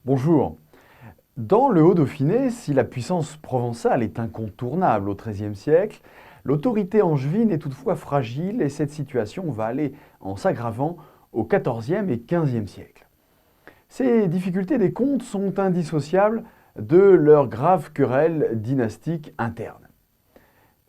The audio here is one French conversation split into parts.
Bonjour. Dans le Haut-Dauphiné, si la puissance provençale est incontournable au XIIIe siècle, l'autorité angevine est toutefois fragile et cette situation va aller en s'aggravant au XIVe et XVe siècle. Ces difficultés des comtes sont indissociables de leurs graves querelles dynastiques internes.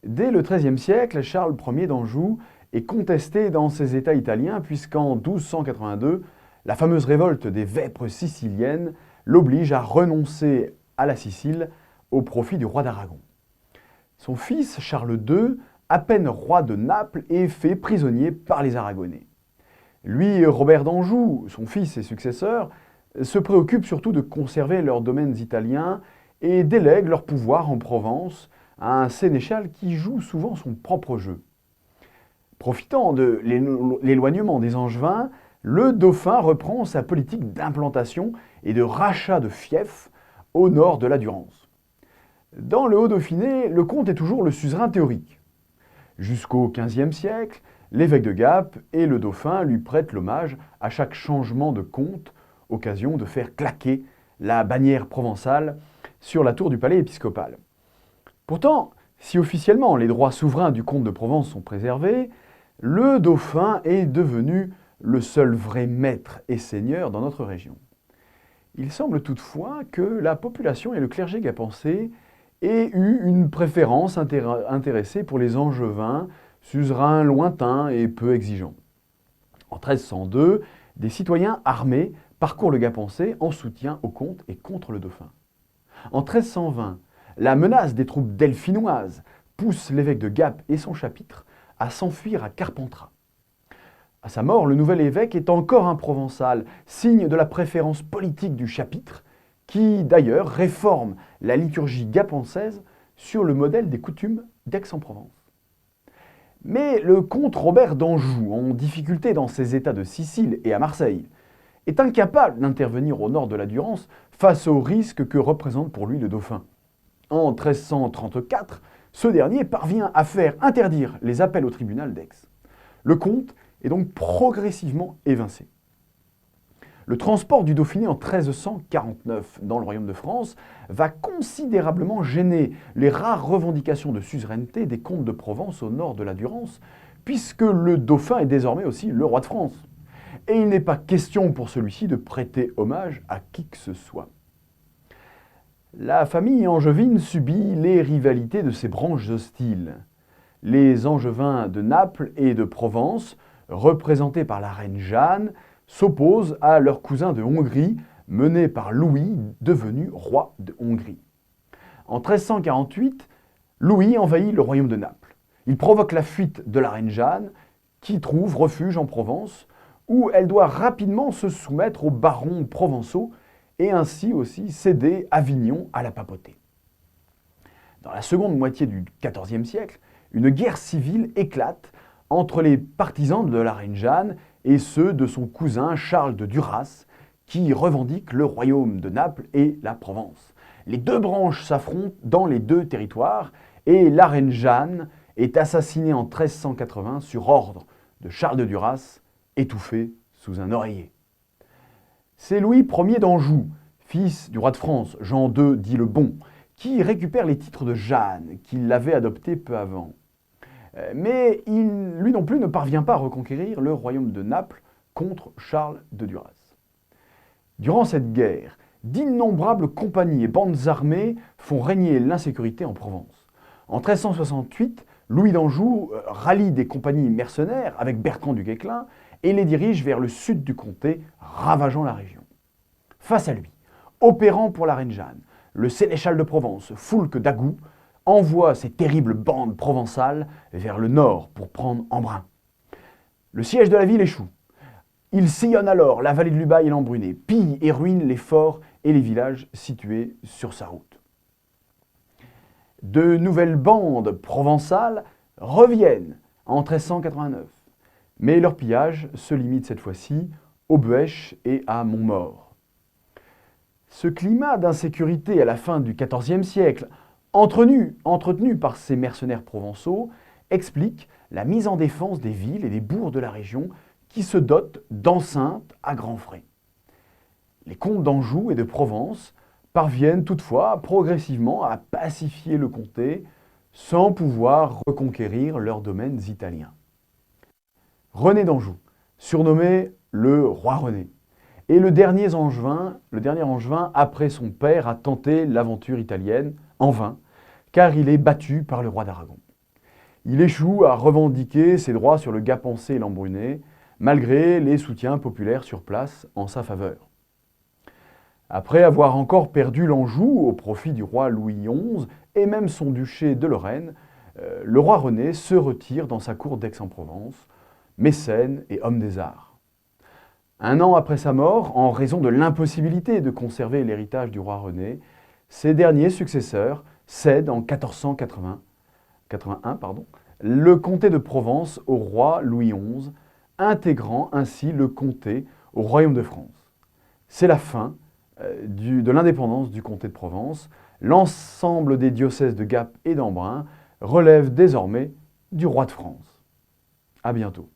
Dès le XIIIe siècle, Charles Ier d'Anjou est contesté dans ses États italiens puisqu'en 1282, la fameuse révolte des Vêpres siciliennes l'oblige à renoncer à la Sicile au profit du roi d'Aragon. Son fils, Charles II, à peine roi de Naples, est fait prisonnier par les Aragonais. Lui, Robert d'Anjou, son fils et successeur, se préoccupent surtout de conserver leurs domaines italiens et délèguent leur pouvoir en Provence à un sénéchal qui joue souvent son propre jeu. Profitant de l'éloignement des Angevins, le dauphin reprend sa politique d'implantation et de rachat de fiefs au nord de la Durance. Dans le Haut-Dauphiné, le comte est toujours le suzerain théorique. Jusqu'au XVe siècle, l'évêque de Gap et le dauphin lui prêtent l'hommage à chaque changement de comte, occasion de faire claquer la bannière provençale sur la tour du palais épiscopal. Pourtant, si officiellement les droits souverains du comte de Provence sont préservés, le dauphin est devenu le seul vrai maître et seigneur dans notre région. Il semble toutefois que la population et le clergé gapençais aient eu une préférence intéressée pour les Angevins, suzerains lointains et peu exigeants. En 1302, des citoyens armés parcourent le Gapençais en soutien au comte et contre le dauphin. En 1320, la menace des troupes delphinoises pousse l'évêque de Gap et son chapitre à s'enfuir à Carpentras. À sa mort, le nouvel évêque est encore un provençal, signe de la préférence politique du chapitre, qui d'ailleurs réforme la liturgie gapençaise sur le modèle des coutumes d'Aix-en-Provence. Mais le comte Robert d'Anjou, en difficulté dans ses États de Sicile et à Marseille, est incapable d'intervenir au nord de la Durance face aux risques que représente pour lui le dauphin. En 1334, ce dernier parvient à faire interdire les appels au tribunal d'Aix. Le comte est donc progressivement évincé. Le transport du Dauphiné en 1349 dans le royaume de France va considérablement gêner les rares revendications de suzeraineté des comtes de Provence au nord de la Durance, puisque le dauphin est désormais aussi le roi de France. Et il n'est pas question pour celui-ci de prêter hommage à qui que ce soit. La famille angevine subit les rivalités de ses branches hostiles. Les Angevins de Naples et de Provence, représentés par la reine Jeanne, s'opposent à leurs cousins de Hongrie, menés par Louis, devenu roi de Hongrie. En 1348, Louis envahit le royaume de Naples. Il provoque la fuite de la reine Jeanne, qui trouve refuge en Provence, où elle doit rapidement se soumettre aux barons provençaux et ainsi aussi céder Avignon à la papauté. Dans la seconde moitié du XIVe siècle, une guerre civile éclate entre les partisans de la reine Jeanne et ceux de son cousin Charles de Duras, qui revendique le royaume de Naples et la Provence. Les deux branches s'affrontent dans les deux territoires et la reine Jeanne est assassinée en 1380 sur ordre de Charles de Duras, étouffé sous un oreiller. C'est Louis Ier d'Anjou, fils du roi de France, Jean II dit le Bon, qui récupère les titres de Jeanne, qu'il avait adoptés peu avant. Mais lui non plus ne parvient pas à reconquérir le royaume de Naples contre Charles de Duras. Durant cette guerre, d'innombrables compagnies et bandes armées font régner l'insécurité en Provence. En 1368, Louis d'Anjou rallie des compagnies mercenaires avec Bertrand du Guesclin et les dirige vers le sud du comté, ravageant la région. Face à lui, opérant pour la reine Jeanne, le sénéchal de Provence, Foulques d'Agoult, envoie ses terribles bandes provençales vers le nord pour prendre Embrun. Le siège de la ville échoue. Il sillonne alors la vallée de l'Ubaye et l'Embrunais, pille et ruine les forts et les villages situés sur sa route. De nouvelles bandes provençales reviennent en 1389, mais leur pillage se limite cette fois-ci au Buëch et à Montmaur. Ce climat d'insécurité à la fin du XIVe siècle, entretenu par ces mercenaires provençaux, explique la mise en défense des villes et des bourgs de la région qui se dotent d'enceintes à grands frais. Les comtes d'Anjou et de Provence parviennent toutefois progressivement à pacifier le comté sans pouvoir reconquérir leurs domaines italiens. René d'Anjou, surnommé le roi René, est le dernier Angevin après son père à tenter l'aventure italienne, en vain, car il est battu par le roi d'Aragon. Il échoue à revendiquer ses droits sur le Gapençais et l'Embrunais, malgré les soutiens populaires sur place en sa faveur. Après avoir encore perdu l'Anjou au profit du roi Louis XI et même son duché de Lorraine, le roi René se retire dans sa cour d'Aix-en-Provence, mécène et homme des arts. Un an après sa mort, en raison de l'impossibilité de conserver l'héritage du roi René, ses derniers successeurs cèdent en 1481 le comté de Provence au roi Louis XI, intégrant ainsi le comté au royaume de France. C'est la fin de l'indépendance du comté de Provence. L'ensemble des diocèses de Gap et d'Embrun relèvent désormais du roi de France. À bientôt.